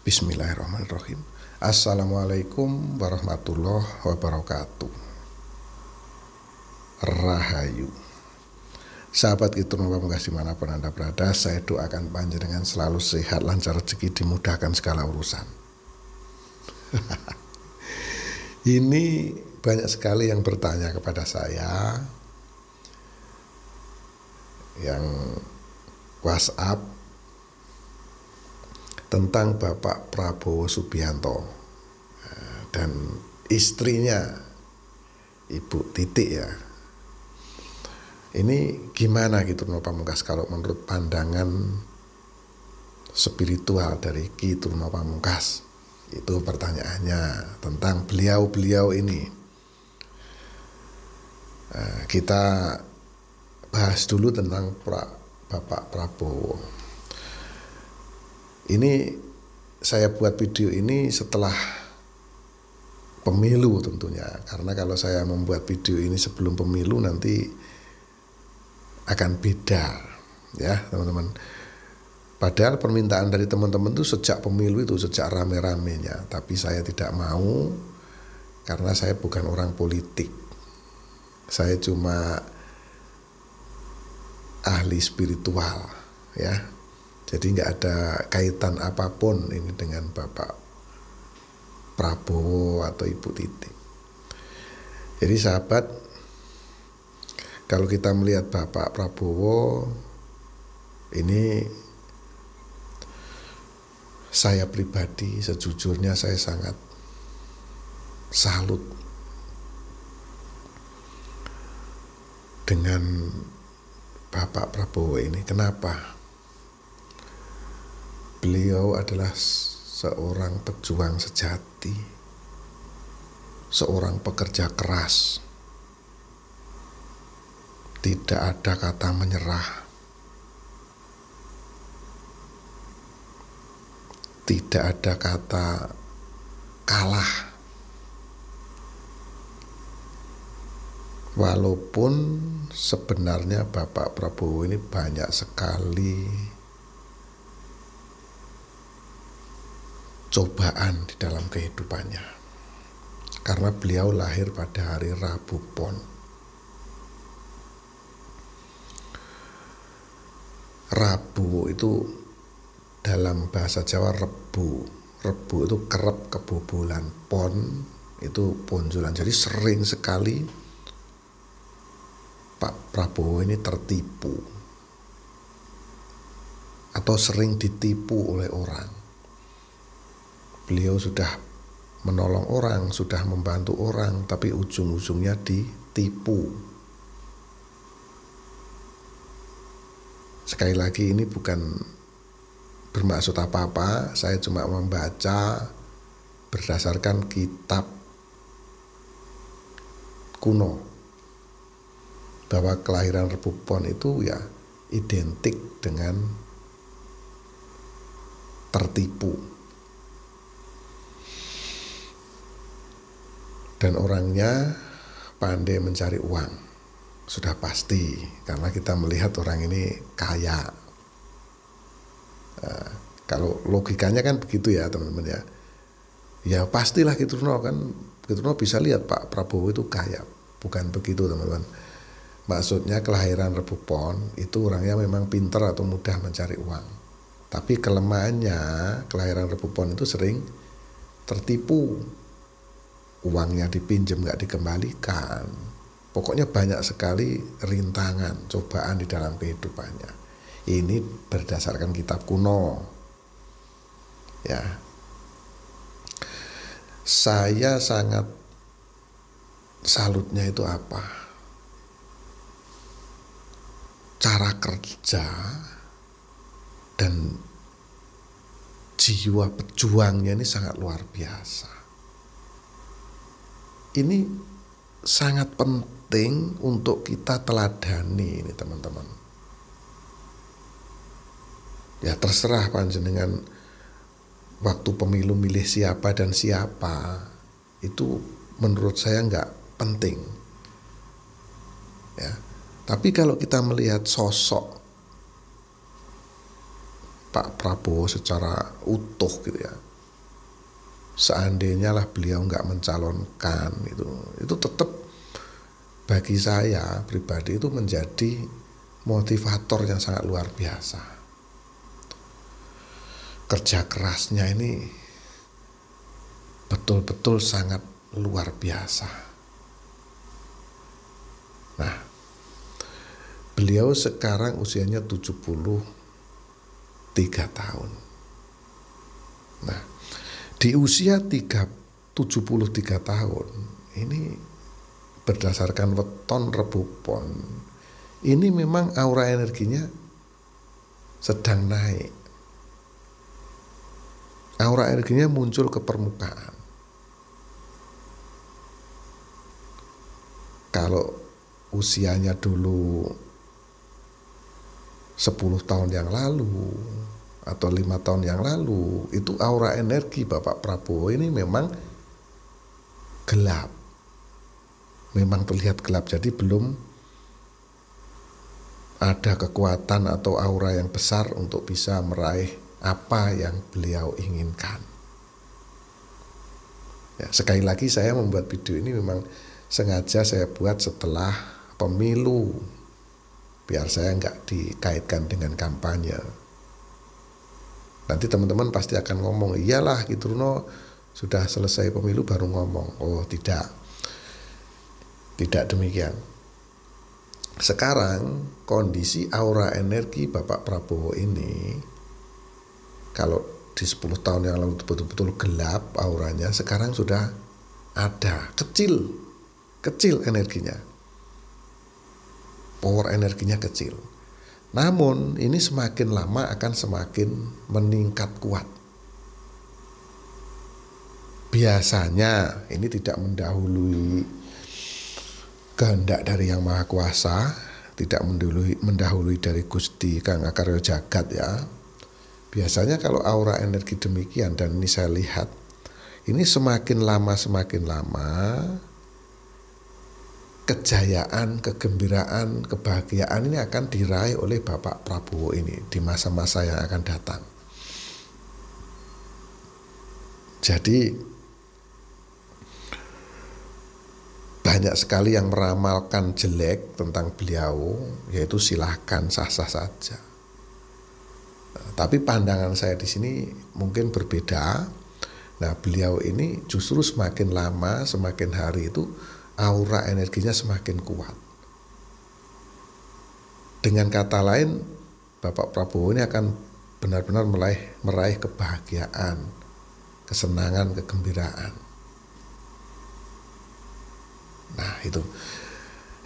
Bismillahirrahmanirrahim. Assalamualaikum warahmatullahi wabarakatuh. Rahayu. Sahabat Kitur Pamungkas dimanapun Anda berada, saya doakan panjenengan selalu sehat, lancar rezeki, dimudahkan segala urusan. Ini banyak sekali yang bertanya kepada saya, yang WhatsApp tentang Bapak Prabowo Subianto dan istrinya Ibu Titik ya. Ini gimana gitu Pamungkas kalau menurut pandangan spiritual dari Ki Turno Pamungkas? Itu pertanyaannya tentang beliau-beliau ini. Kita bahas dulu tentang Bapak Prabowo. Ini saya buat video ini setelah pemilu tentunya, karena kalau saya membuat video ini sebelum pemilu nanti akan beda ya teman-teman. Padahal permintaan dari teman-teman itu sejak pemilu itu, sejak rame-ramenya, tapi saya tidak mau karena saya bukan orang politik. Saya cuma ahli spiritual ya. Jadi nggak ada kaitan apapun ini dengan Bapak Prabowo atau Ibu Titik. Jadi sahabat, kalau kita melihat Bapak Prabowo ini, saya pribadi sejujurnya saya sangat salut dengan Bapak Prabowo ini. Kenapa? Beliau adalah seorang pejuang sejati, seorang pekerja keras. Tidak ada kata menyerah, tidak ada kata kalah. Walaupun sebenarnya Bapak Prabowo ini banyak sekali cobaan di dalam kehidupannya, karena beliau lahir pada hari Rabu Pon. Rabu itu dalam bahasa Jawa rebu. Rebu itu kerep kebobolan, pon itu ponjolan. Jadi sering sekali Pak Prabowo ini tertipu atau sering ditipu oleh orang. Beliau sudah menolong orang, sudah membantu orang, tapi ujung-ujungnya ditipu. Sekali lagi ini bukan bermaksud apa-apa, saya cuma membaca berdasarkan kitab kuno bahwa kelahiran Rebu Pon itu ya identik dengan tertipu. Dan orangnya pandai mencari uang, sudah pasti, karena kita melihat orang ini kaya. Kalau logikanya kan begitu ya teman-teman ya. Ya pastilah Kiturno kan, Kiturno bisa lihat Pak Prabowo itu kaya. Bukan begitu teman-teman. Maksudnya kelahiran Rebu Pon itu orangnya memang pintar atau mudah mencari uang. Tapi kelemahannya kelahiran Rebu Pon itu sering tertipu. Uangnya dipinjam nggak dikembalikan. Pokoknya banyak sekali rintangan, cobaan di dalam kehidupannya. Ini berdasarkan kitab kuno. Ya. Saya sangat salutnya itu apa? Cara kerja dan jiwa pejuangnya ini sangat luar biasa. Ini sangat penting untuk kita teladani ini teman-teman. Ya terserah panjenengan waktu pemilu milih siapa dan siapa, itu menurut saya nggak penting. Ya, tapi kalau kita melihat sosok Pak Prabowo secara utuh gitu ya, seandainya lah beliau nggak mencalonkan, itu tetap bagi saya pribadi itu menjadi motivator yang sangat luar biasa. Kerja kerasnya ini betul-betul sangat luar biasa. Nah, beliau sekarang usianya 73 tahun. Nah, di usia 73 tahun ini berdasarkan weton Rebu Pon, ini memang aura energinya sedang naik. Aura energinya muncul ke permukaan. Kalau usianya dulu 10 tahun yang lalu atau 5 tahun yang lalu, itu aura energi Bapak Prabowo ini memang gelap. Memang terlihat gelap, jadi belum ada kekuatan atau aura yang besar untuk bisa meraih apa yang beliau inginkan. Ya, sekali lagi saya membuat video ini memang sengaja saya buat setelah pemilu, biar saya nggak dikaitkan dengan kampanye. Nanti teman-teman pasti akan ngomong, iyalah gitu Runo sudah selesai pemilu baru ngomong. Oh tidak demikian. Sekarang kondisi aura energi Bapak Prabowo ini, kalau di 10 tahun yang lalu betul-betul gelap auranya, sekarang sudah ada, kecil energinya, power energinya kecil. Namun ini semakin lama akan semakin meningkat kuat. Biasanya ini tidak mendahului kehendak dari Yang Maha Kuasa, tidak mendahului dari Gusti Kang Akarya Jagat ya. Biasanya kalau aura energi demikian, dan ini saya lihat, ini semakin lama kejayaan, kegembiraan, kebahagiaan ini akan diraih oleh Bapak Prabowo ini di masa-masa yang akan datang. Jadi banyak sekali yang meramalkan jelek tentang beliau, yaitu silahkan, sah-sah saja. Tapi pandangan saya di sini mungkin berbeda. Nah, beliau ini justru semakin lama, semakin hari itu aura energinya semakin kuat. Dengan kata lain, Bapak Prabowo ini akan benar-benar meraih kebahagiaan, kesenangan, kegembiraan. Nah, itu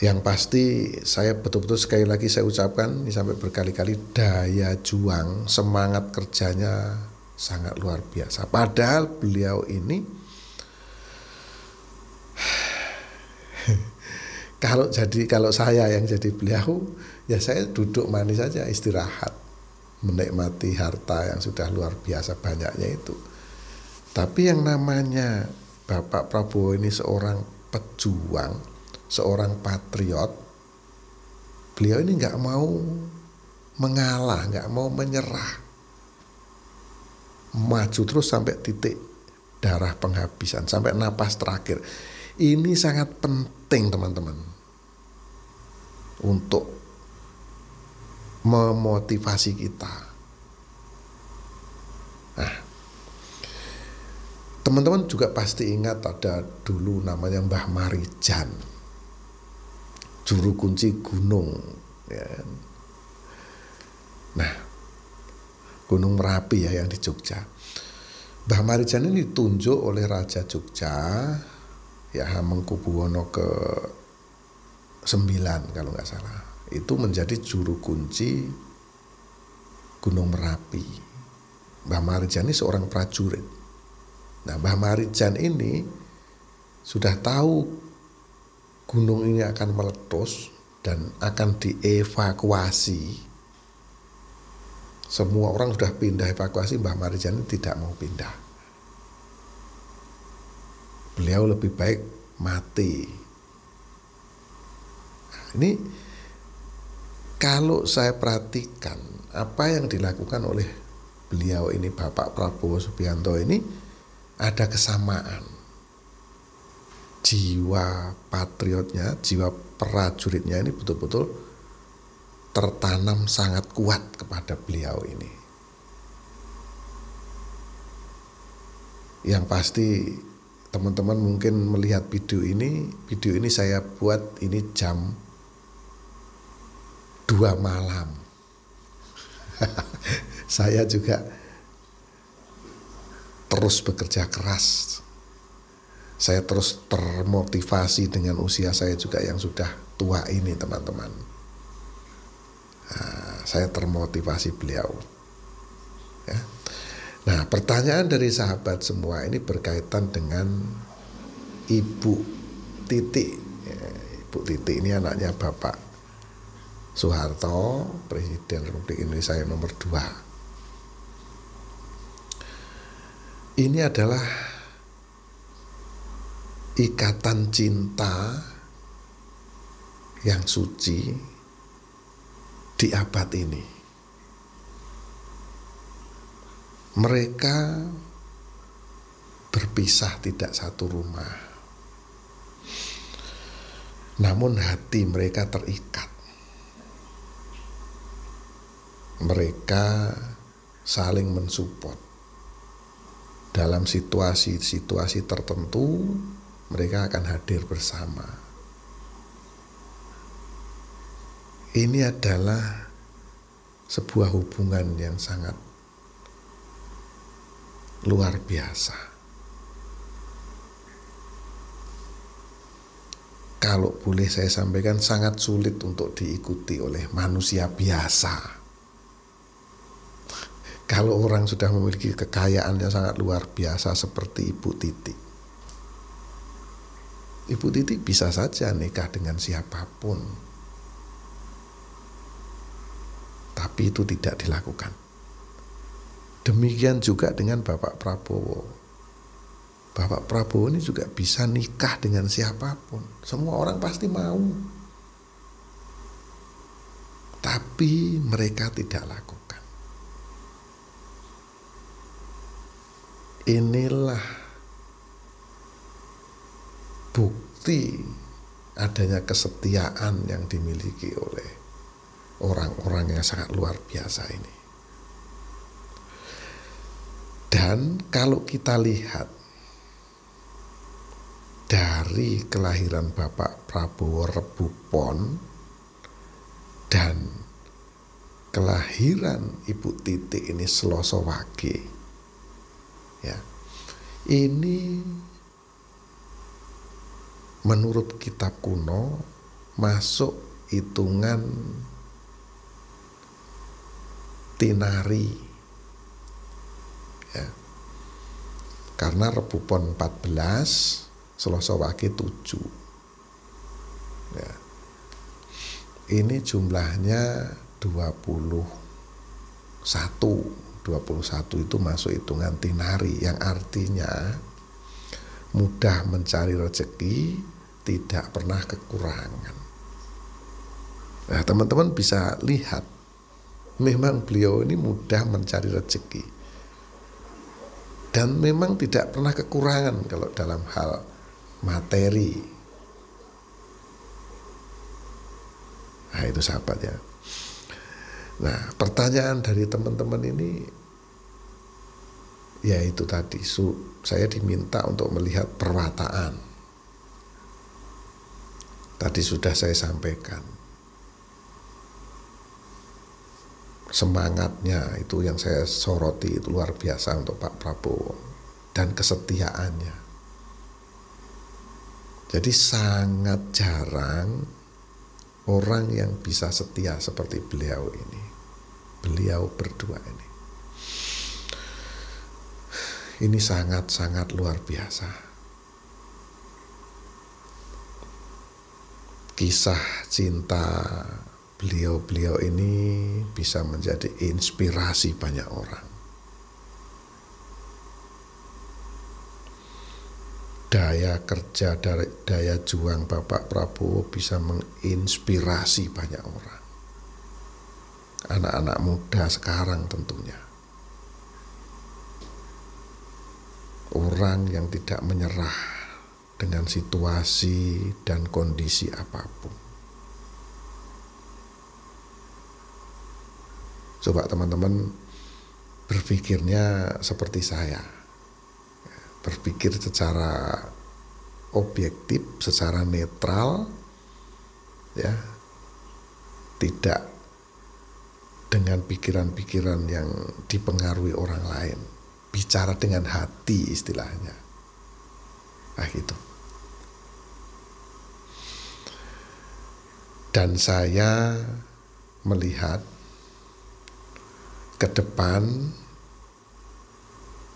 yang pasti saya betul-betul sekali lagi saya ucapkan ini sampai berkali-kali, daya juang, semangat kerjanya sangat luar biasa. Padahal beliau ini kalau saya yang jadi beliau, ya saya duduk manis saja, istirahat, menikmati harta yang sudah luar biasa banyaknya itu. Tapi yang namanya Bapak Prabowo ini seorang pejuang, seorang patriot, beliau ini nggak mau mengalah, nggak mau menyerah, maju terus sampai titik darah penghabisan, sampai napas terakhir. Ini sangat penting teman-teman untuk memotivasi kita. Nah, teman-teman juga pasti ingat ada dulu namanya Mbah Marijan, juru kunci gunung ya. Nah, Gunung Merapi ya yang di Jogja. Mbah Marijan ini ditunjuk oleh Raja Jogja ya, Hamengkubuwono ke-9 kalau nggak salah, itu menjadi juru kunci Gunung Merapi. Mbah Marijan ini seorang prajurit. Nah, Mbah Marijan ini sudah tahu gunung ini akan meletus dan akan dievakuasi. Semua orang sudah pindah evakuasi, Mbah Marijan ini tidak mau pindah. Beliau lebih baik mati. Nah, ini kalau saya perhatikan apa yang dilakukan oleh beliau ini, Bapak Prabowo Subianto ini ada kesamaan. Jiwa patriotnya, jiwa prajuritnya ini betul-betul tertanam sangat kuat kepada beliau ini. Yang pasti teman-teman mungkin melihat video ini saya buat ini jam 2 malam. Saya juga terus bekerja keras. Saya terus termotivasi dengan usia saya juga yang sudah tua ini, teman-teman. Nah, saya termotivasi beliau. Ya. Nah, pertanyaan dari sahabat semua ini berkaitan dengan Ibu Titi. Ya, Ibu Titi ini anaknya Bapak Soeharto, Presiden Republik Indonesia yang nomor 2. Ini adalah ikatan cinta yang suci di abad ini. Mereka berpisah tidak satu rumah, namun hati mereka terikat. Mereka saling mensupport dalam situasi-situasi tertentu. Mereka akan hadir bersama. Ini adalah sebuah hubungan yang sangat luar biasa. Kalau boleh saya sampaikan, sangat sulit untuk diikuti oleh manusia biasa. Kalau orang sudah memiliki kekayaan yang sangat luar biasa seperti Ibu Titi. Ibu Titi bisa saja nikah dengan siapapun, tapi itu tidak dilakukan. Demikian juga dengan Bapak Prabowo. Bapak Prabowo ini juga bisa nikah dengan siapapun. Semua orang pasti mau. Tapi mereka tidak lakukan. Inilah bukti adanya kesetiaan yang dimiliki oleh orang-orang yang sangat luar biasa ini. Dan kalau kita lihat dari kelahiran Bapak Prabowo Rebu Pon dan kelahiran Ibu Titi ini Selasa Wage, ya, ini menurut kitab kuno masuk hitungan Tinari, ya. Karena Rebu Pon 14, Selasa Wage 7. Ya. Ini jumlahnya 21 itu masuk hitungan Tinari, yang artinya mudah mencari rezeki, tidak pernah kekurangan. Nah, teman-teman bisa lihat, memang beliau ini mudah mencari rezeki dan memang tidak pernah kekurangan kalau dalam hal materi. Nah, itu sahabat ya. Nah, pertanyaan dari teman-teman ini, ya itu tadi, saya diminta untuk melihat perwataan. Tadi sudah saya sampaikan. Semangatnya itu yang saya soroti, itu luar biasa untuk Pak Prabowo. Dan kesetiaannya. Jadi sangat jarang orang yang bisa setia seperti beliau ini. Beliau berdua ini. Ini sangat-sangat luar biasa. Kisah cinta beliau-beliau ini bisa menjadi inspirasi banyak orang. Daya kerja, daya juang Bapak Prabowo bisa menginspirasi banyak orang. Anak-anak muda sekarang tentunya. Orang orang yang tidak menyerah dengan situasi dan kondisi apapun. Coba teman-teman berpikirnya seperti saya, berpikir secara objektif, secara netral, ya, tidak dengan pikiran-pikiran yang dipengaruhi orang lain, bicara dengan hati istilahnya. Gitu. Dan saya melihat ke depan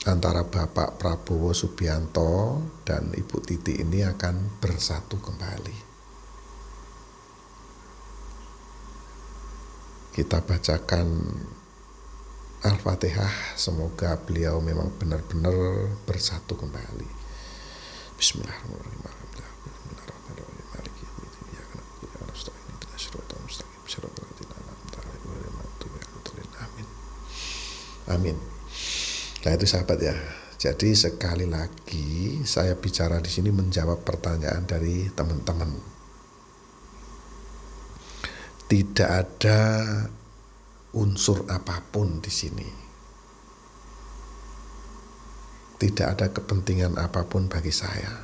antara Bapak Prabowo Subianto dan Ibu Titi ini akan bersatu kembali. Kita bacakan Al-Fatihah, semoga beliau memang benar-benar bersatu kembali. Bismillahirrahmanirrahim. Amin. Nah itu sahabat ya. Jadi sekali lagi saya bicara di sini menjawab pertanyaan dari teman-teman. Tidak ada unsur apapun di sini. Tidak ada kepentingan apapun bagi saya.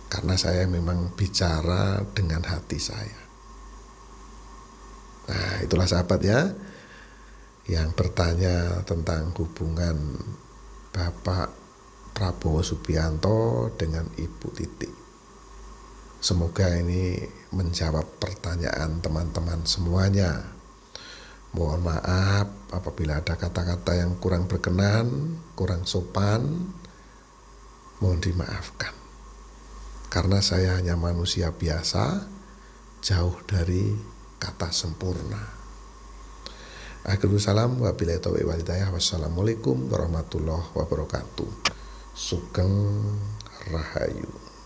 Karena saya memang bicara dengan hati saya. Nah itulah sahabat ya, yang bertanya tentang hubungan Bapak Prabowo Subianto dengan Ibu Titi. Semoga ini menjawab pertanyaan teman-teman semuanya. Mohon maaf apabila ada kata-kata yang kurang berkenan, kurang sopan, mohon dimaafkan. Karena saya hanya manusia biasa, jauh dari kata sempurna. Akhirul salam, wabillahi taufiq wal hidayah. Wassalamualaikum warahmatullahi wabarakatuh. Sugeng Rahayu.